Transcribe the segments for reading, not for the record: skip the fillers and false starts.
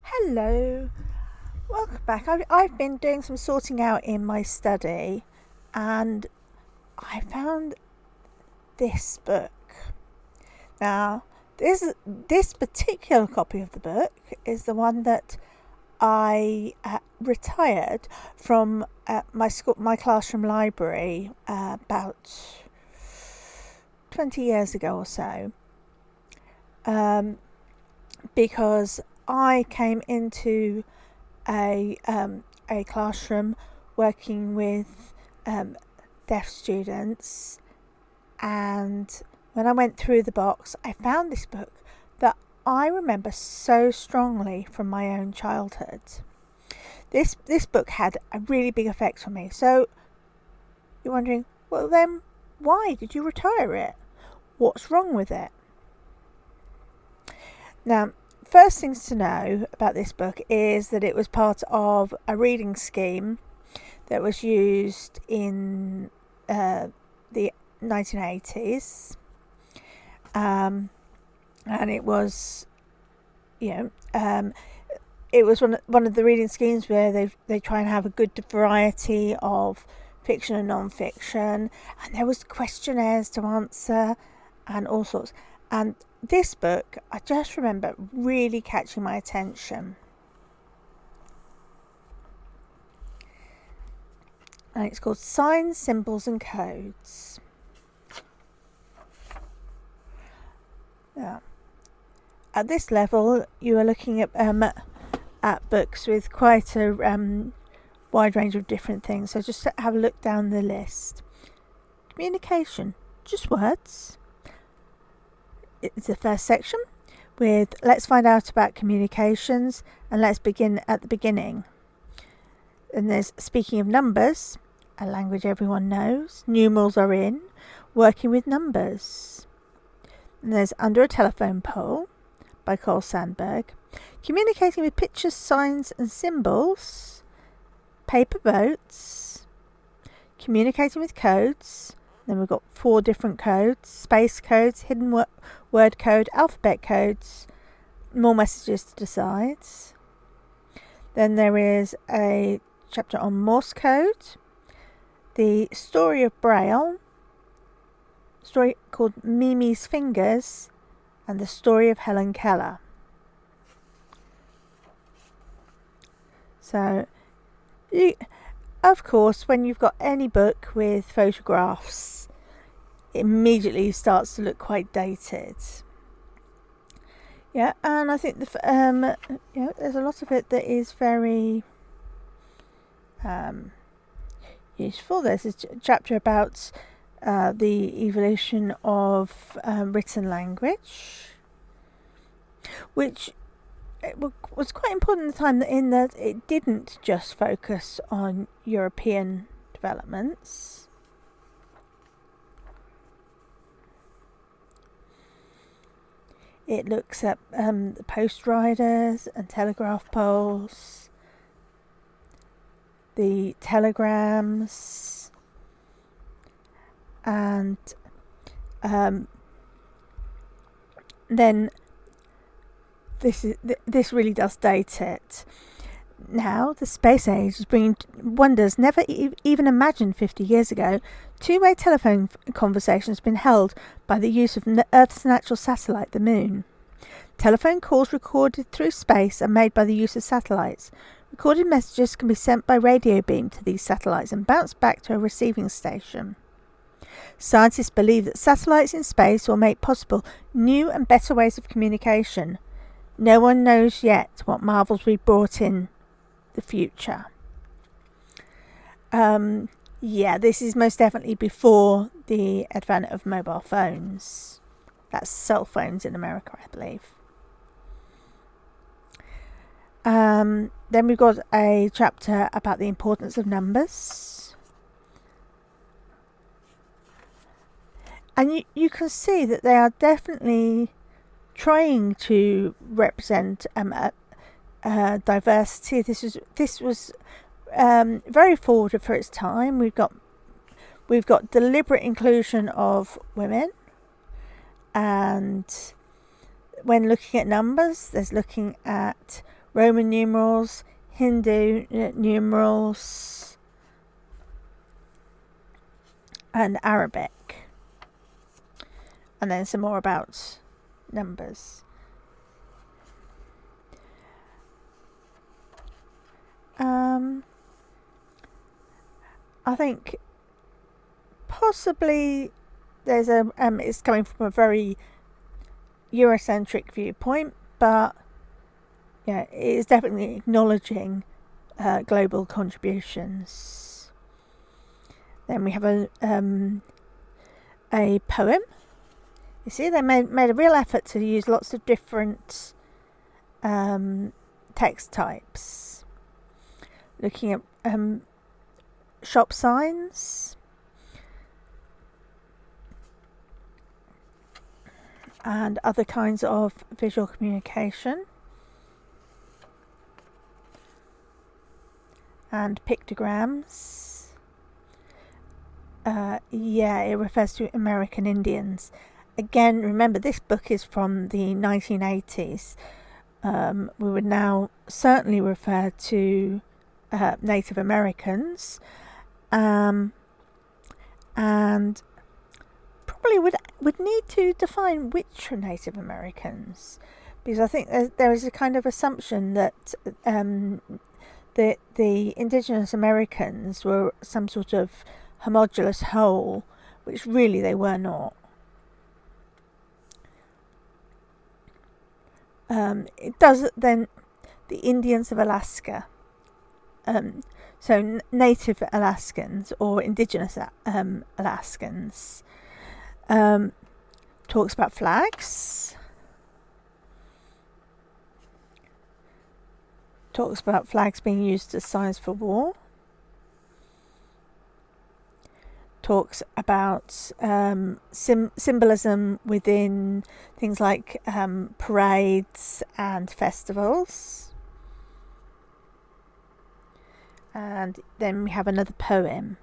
Hello, welcome back. I've been doing some sorting out in my study and I found this book. Now, this particular copy of the book is the one that I retired from my classroom library about 20 years ago or so, because I came into a classroom working with deaf students, and when I went through the box, I found this book that I remember so strongly from my own childhood. This book had a really big effect on me. So you're wondering, well then, why did you retire it? What's wrong with it? Now, first things to know about this book is that it was part of a reading scheme that was used in the 1980s, and it was, it was one of the reading schemes where they try and have a good variety of fiction and non-fiction, and there was questionnaires to answer and all sorts. And this book, I just remember really catching my attention. And it's called Signs, Symbols and Codes. Now, at this level, you are looking at books with quite a wide range of different things. So just have a look down the list. Communication, just words. It's the first section with let's find out about communications, and let's begin at the beginning. And there's speaking of numbers, a language everyone knows. Numerals are in, working with numbers. And there's Under a Telephone Pole by Carl Sandburg. Communicating with pictures, signs and symbols. Paper boats. Communicating with codes. Then we've got 4 different codes: space codes, hidden word code, alphabet codes, more messages to decide. Then there is a chapter on Morse code, the story of Braille, a story called Mimi's Fingers, and the story of Helen Keller. So, of course, when you've got any book with photographs, it immediately starts to look quite dated. Yeah, and I think there's a lot of it that is very useful. There's a chapter about the evolution of written language, which was quite important at the time, in that it didn't just focus on European developments. It looks at the post riders and telegraph poles, the telegrams, and then this really does date it. Now, the space age is bringing wonders never even imagined 50 years ago. Two-way telephone conversations have been held by the use of Earth's natural satellite, the Moon. Telephone calls recorded through space are made by the use of satellites. Recorded messages can be sent by radio beam to these satellites and bounced back to a receiving station. Scientists believe that satellites in space will make possible new and better ways of communication. No one knows yet what marvels we brought in the future. This is most definitely before the advent of mobile phones. That's cell phones in America, I believe. Then we've got a chapter about the importance of numbers. And you can see that they are definitely trying to represent diversity. This was very forward for its time. We've got deliberate inclusion of women, and when looking at numbers, there's looking at Roman numerals, Hindu numerals, and Arabic. And then some more about numbers. I think possibly there's it's coming from a very Eurocentric viewpoint, but yeah, it is definitely acknowledging global contributions. Then we have a poem. You see, they made a real effort to use lots of different text types. Looking at shop signs and other kinds of visual communication, and pictograms. It refers to American Indians. Again, remember, this book is from the 1980s. We would now certainly refer to Native Americans, and probably would need to define which are Native Americans, because I think there is a kind of assumption that the indigenous Americans were some sort of homogeneous whole, which really they were not. It does then the Indians of Alaska, so native Alaskans or indigenous Alaskans. Talks about flags. Talks about flags being used as signs for war. Talks about symbolism within things like parades and festivals. And then we have another poem.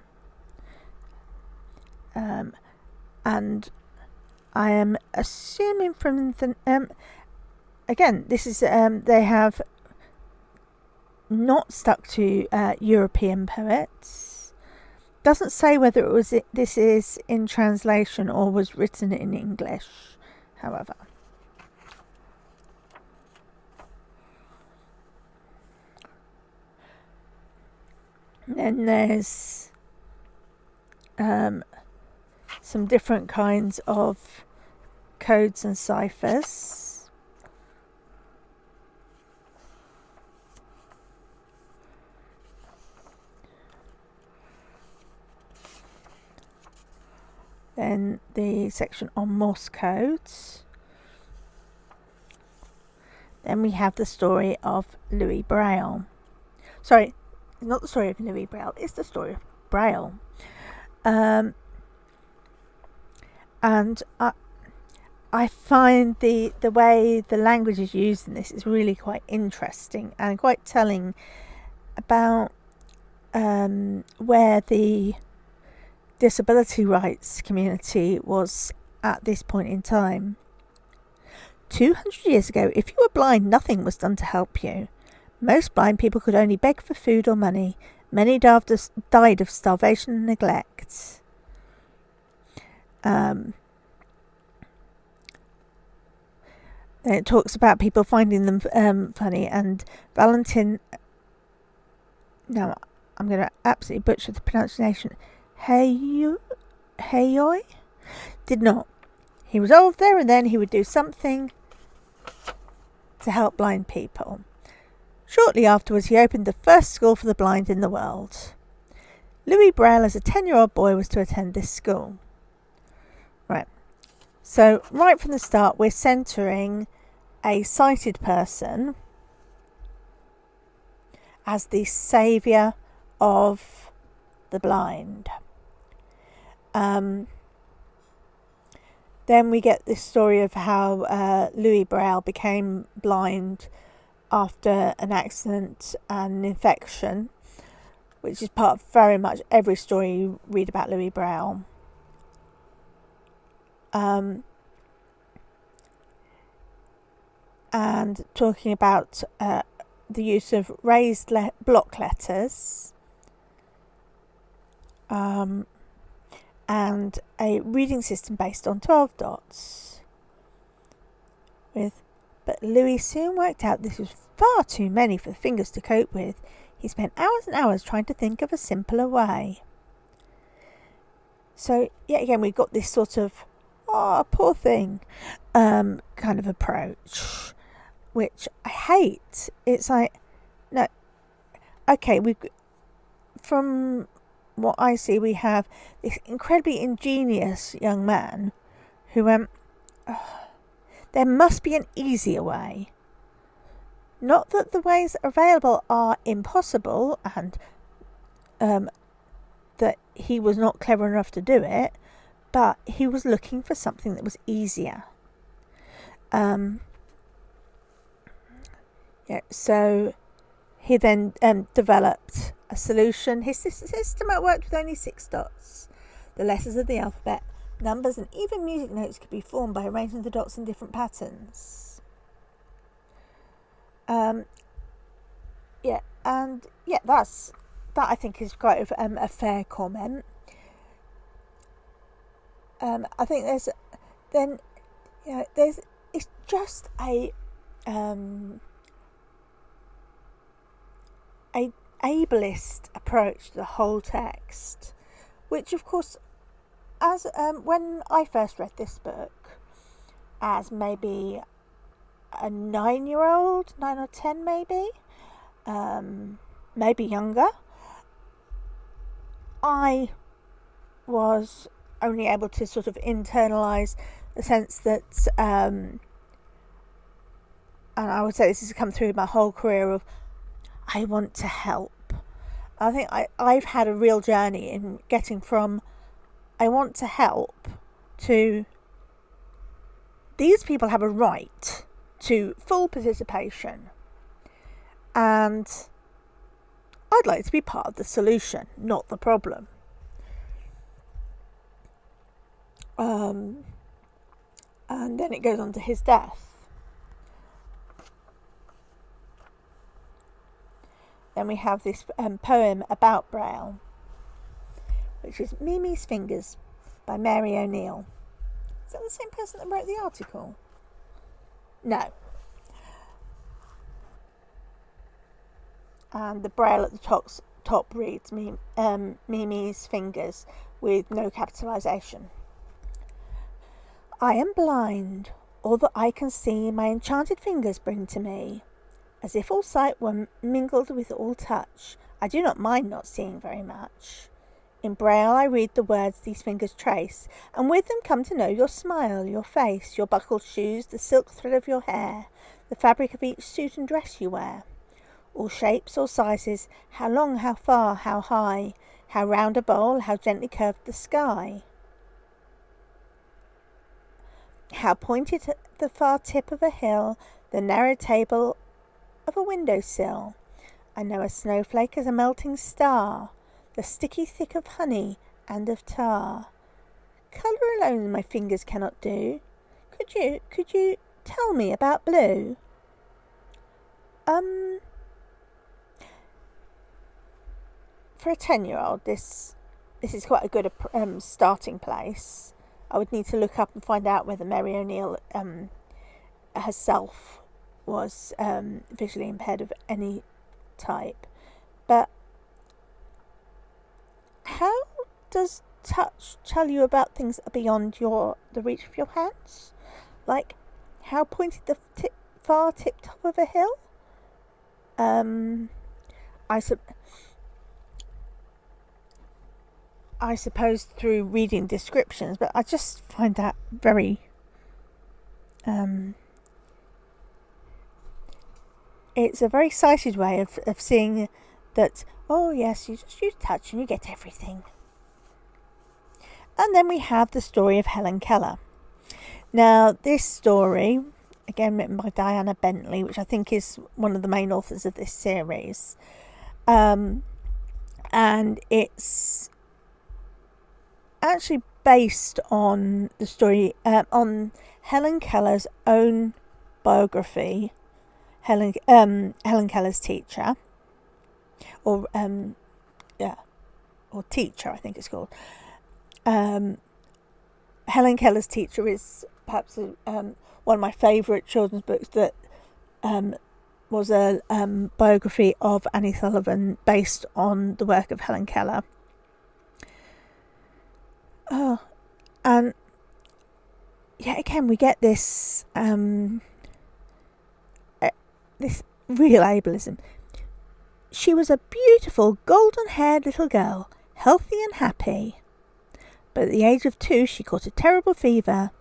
And I am assuming from the... again, this is... they have not stuck to European poets. Doesn't say whether this is in translation or was written in English, however. Then there's some different kinds of codes and ciphers. Then the section on Morse codes. Then we have the story of Louis Braille. Sorry, not the story of Louis Braille, it's the story of Braille. And I find the way the language is used in this is really quite interesting and quite telling about where the disability rights community was at this point in time. 200 years ago, if you were blind, nothing was done to help you. Most blind people could only beg for food or money. Many died of starvation and neglect. Then it talks about people finding them funny, and Valentin... Now, I'm going to absolutely butcher the pronunciation. Heyoy did not. He resolved there and then he would do something to help blind people. Shortly afterwards, he opened the first school for the blind in the world. Louis Braille, as a 10-year-old boy, was to attend this school. Right. So, right from the start, we're centering a sighted person as the saviour of the blind. Then we get this story of how Louis Braille became blind after an accident and an infection, which is part of very much every story you read about Louis Braille. And talking about the use of raised block letters, and a reading system based on 12 dots. But Louis soon worked out this was far too many for the fingers to cope with. He spent hours and hours trying to think of a simpler way. So, yet again, we've got this sort of, oh, poor thing, kind of approach, which I hate. It's like, no, okay, from what I see, we have this incredibly ingenious young man who went, there must be an easier way. Not that the ways available are impossible and that he was not clever enough to do it, but he was looking for something that was easier. So he then developed a solution. His system worked with only 6 dots. The letters of the alphabet, numbers, and even music notes could be formed by arranging the dots in different patterns. That I think is quite a fair comment. I think it's just a ableist approach to the whole text, which of course, as when I first read this book, as maybe a 9-year-old, 9 or 10 maybe, maybe younger, I was only able to sort of internalise the sense that, and I would say this has come through my whole career of, I want to help. I think I've had a real journey in getting from I want to help to these people have a right to full participation, and I'd like to be part of the solution, not the problem. And then it goes on to his death. Then we have this poem about Braille, which is Mimi's Fingers by Mary O'Neill. Is that the same person that wrote the article? No. And the Braille at the top reads Mimi's Fingers with no capitalisation. I am blind. All that I can see my enchanted fingers bring to me. As if all sight were mingled with all touch, I do not mind not seeing very much. In Braille I read the words these fingers trace, and with them come to know your smile, your face, your buckled shoes, the silk thread of your hair, the fabric of each suit and dress you wear. All shapes, all sizes, how long, how far, how high, how round a bowl, how gently curved the sky. How pointed at the far tip of a hill, the narrow table of a window-sill. I know a snowflake as a melting star, the sticky thick of honey and of tar. Colour alone my fingers cannot do. Could you tell me about blue? For a 10-year-old, this is quite a good starting place. I would need to look up and find out whether Mary O'Neill herself was visually impaired of any type. But how does touch tell you about things that are beyond the reach of your hands? Like how pointed the far tip top of a hill? I suppose through reading descriptions, but I just find that very it's a very sighted way of seeing that, oh yes, you just use touch and you get everything. And then we have the story of Helen Keller. Now this story, again written by Diana Bentley, which I think is one of the main authors of this series, and it's actually based on the story on Helen Keller's own biography, Helen Keller's teacher, or or teacher, I think it's called. Helen Keller's Teacher is perhaps one of my favourite children's books that was a biography of Annie Sullivan based on the work of Helen Keller. And yeah, again, we get this this real ableism. She was a beautiful, golden-haired little girl, healthy and happy. But at the age of 2, she caught a terrible fever.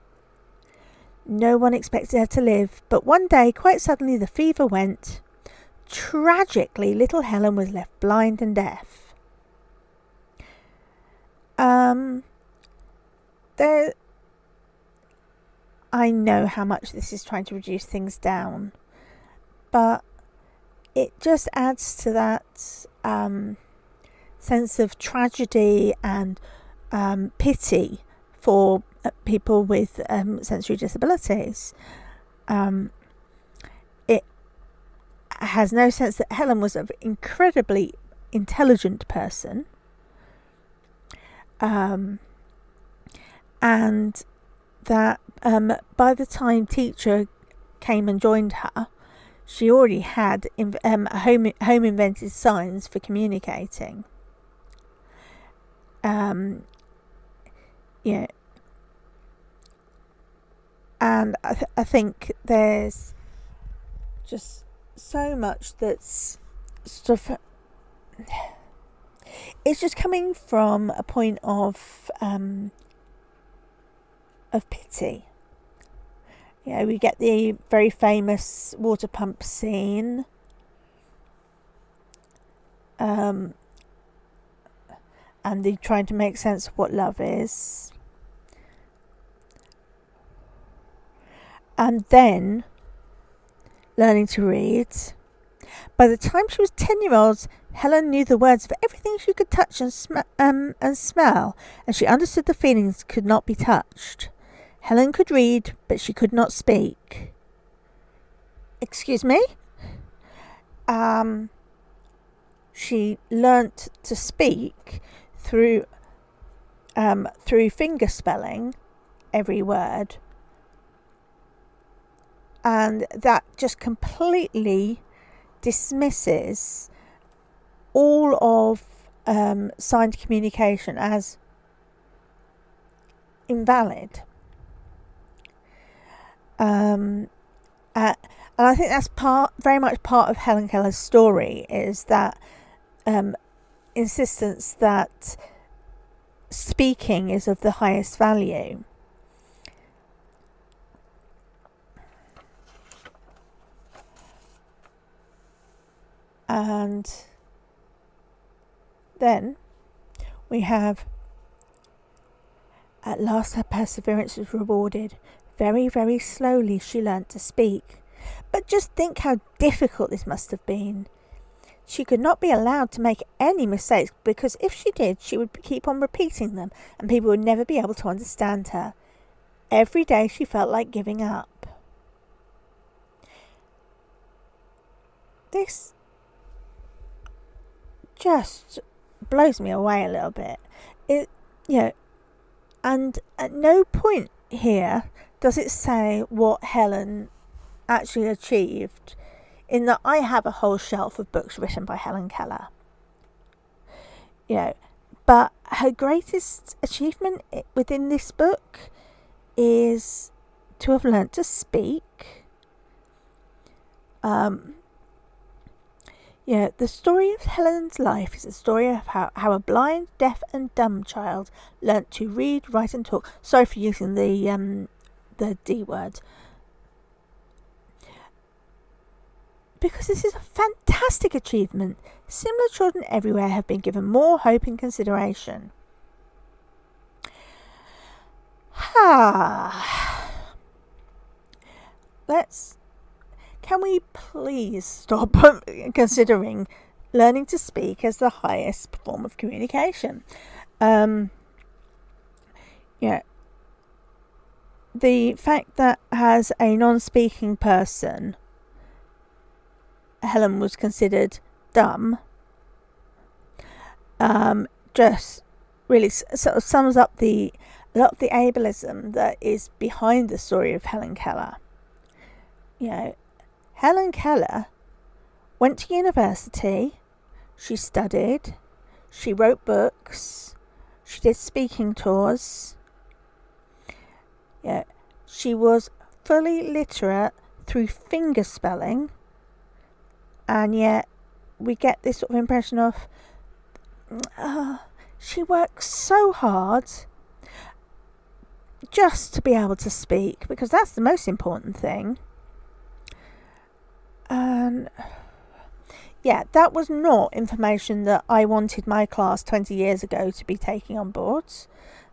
No one expected her to live, but one day, quite suddenly, the fever went. Tragically, little Helen was left blind and deaf. I know how much this is trying to reduce things down, but it just adds to that sense of tragedy and pity for people with sensory disabilities. It has no sense that Helen was an incredibly intelligent person, and that by the time Teacher came and joined her, she already had home invented signs for communicating. And I think there's just so much that's sort of, it's just coming from a point of pity. We get the very famous water pump scene. And they're trying to make sense of what love is. And then learning to read. By the time she was 10-year-old, Helen knew the words of everything she could touch and smell, and she understood the feelings could not be touched. Helen could read, but she could not speak. Excuse me? She learnt to speak through finger spelling every word, and that just completely dismisses all of signed communication as invalid. And I think that's very much part of Helen Keller's story, is that insistence that speaking is of the highest value. And then we have, at last her perseverance was rewarded. Very, very slowly she learnt to speak. But just think how difficult this must have been. She could not be allowed to make any mistakes, because if she did, she would keep on repeating them and people would never be able to understand her. Every day she felt like giving up. This just blows me away a little bit. And at no point here does it say what Helen actually achieved, in that I have a whole shelf of books written by Helen Keller. But her greatest achievement within this book is to have learnt to speak. The story of Helen's life is a story of how a blind, deaf and dumb child learnt to read, write and talk. Sorry for using the D word. Because this is a fantastic achievement. Similar children everywhere have been given more hope and consideration. Can we please stop considering learning to speak as the highest form of communication? The fact that as a non-speaking person, Helen was considered dumb, just really sort of sums up a lot of the ableism that is behind the story of Helen Keller. Helen Keller went to university, she studied, she wrote books, she did speaking tours. She was fully literate through finger spelling, and yet we get this sort of impression of she works so hard just to be able to speak, because that's the most important thing. And that was not information that I wanted my class 20 years ago to be taking on board,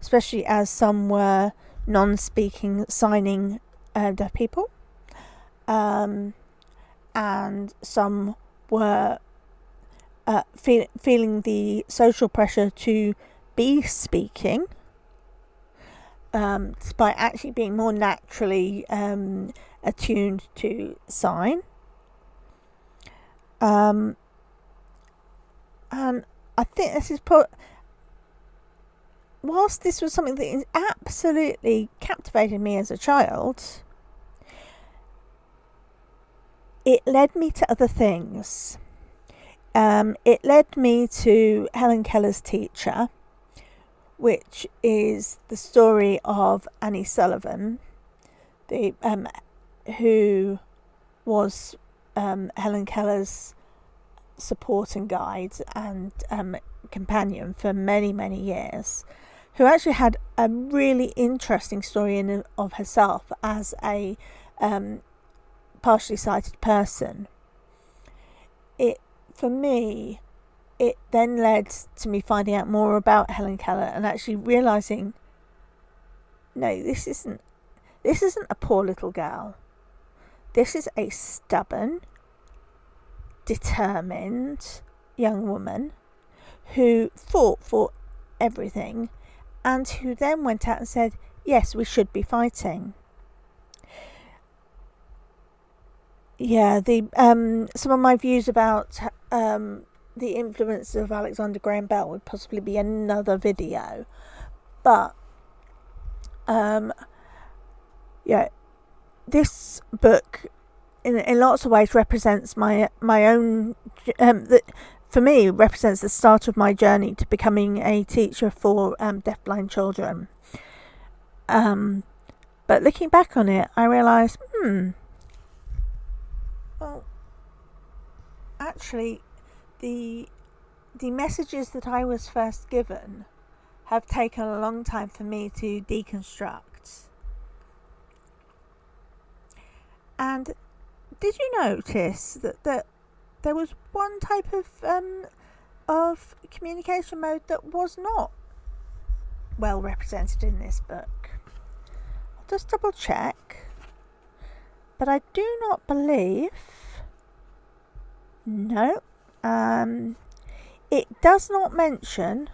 especially as some were non-speaking signing deaf people, and some were feeling the social pressure to be speaking, despite actually being more naturally attuned to sign. And I think this is whilst this was something that absolutely captivated me as a child, it led me to other things. It led me to Helen Keller's teacher, which is the story of Annie Sullivan, who was Helen Keller's support and guide and companion for many, many years, who actually had a really interesting story of herself as a partially sighted person. For me, it then led to me finding out more about Helen Keller and actually realising, no, this isn't a poor little girl. This is a stubborn, determined young woman who fought for everything, and who then went out and said, yes, we should be fighting. Some of my views about the influence of Alexander Graham Bell would possibly be another video, but this book in lots of ways represents my own for me represents the start of my journey to becoming a teacher for deafblind children. But looking back on it, I realised, well, actually, the messages that I was first given have taken a long time for me to deconstruct. And did you notice that there was one type of communication mode that was not well represented in this book? I'll just double check. But I do not believe... No. It does not mention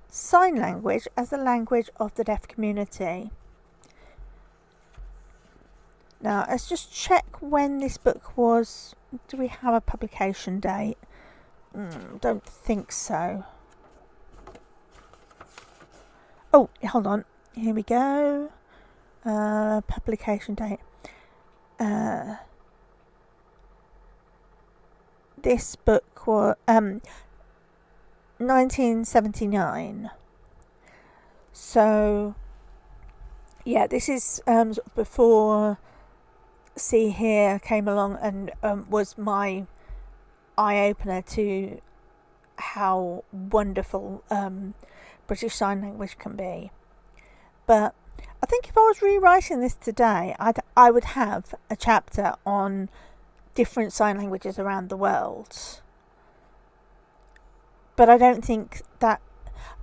sign language as the language of the deaf community. Now, let's just check when this book was... Do we have a publication date? Don't think so. Oh, hold on. Here we go. Publication date. This book was 1979. So, yeah, this is sort of before See Here came along and was my eye-opener to how wonderful British Sign Language can be. But I think if I was rewriting this today, I would have a chapter on different sign languages around the world. But I don't think that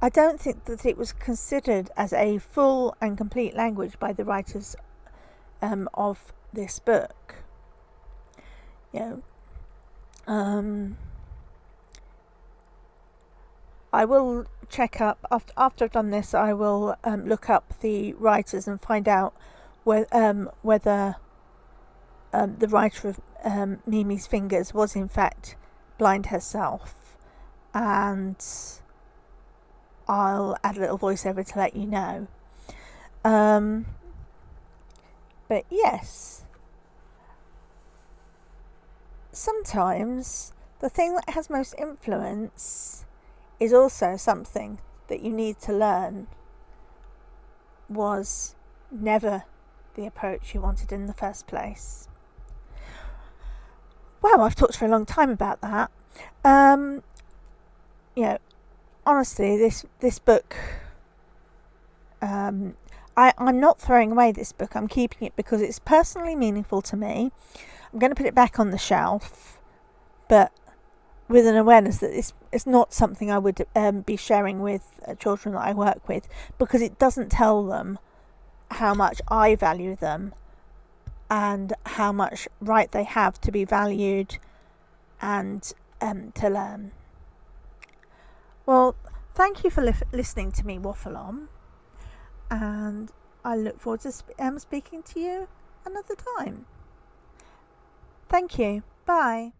it was considered as a full and complete language by the writers of this book. I will check up after I've done this. I will look up the writers and find out whether the writer of Mimi's fingers was in fact blind herself, and I'll add a little voiceover to let you know. But yes, sometimes the thing that has most influence is also something that you need to learn was never the approach you wanted in the first place. Well, I've talked for a long time about that. Honestly, this book, I'm not throwing away this book. I'm keeping it because it's personally meaningful to me. I'm going to put it back on the shelf, but with an awareness that it's not something I would be sharing with children that I work with, because it doesn't tell them how much I value them and how much right they have to be valued and to learn. Well, thank you for listening to me waffle on, and I look forward to speaking to you another time. Thank you. Bye.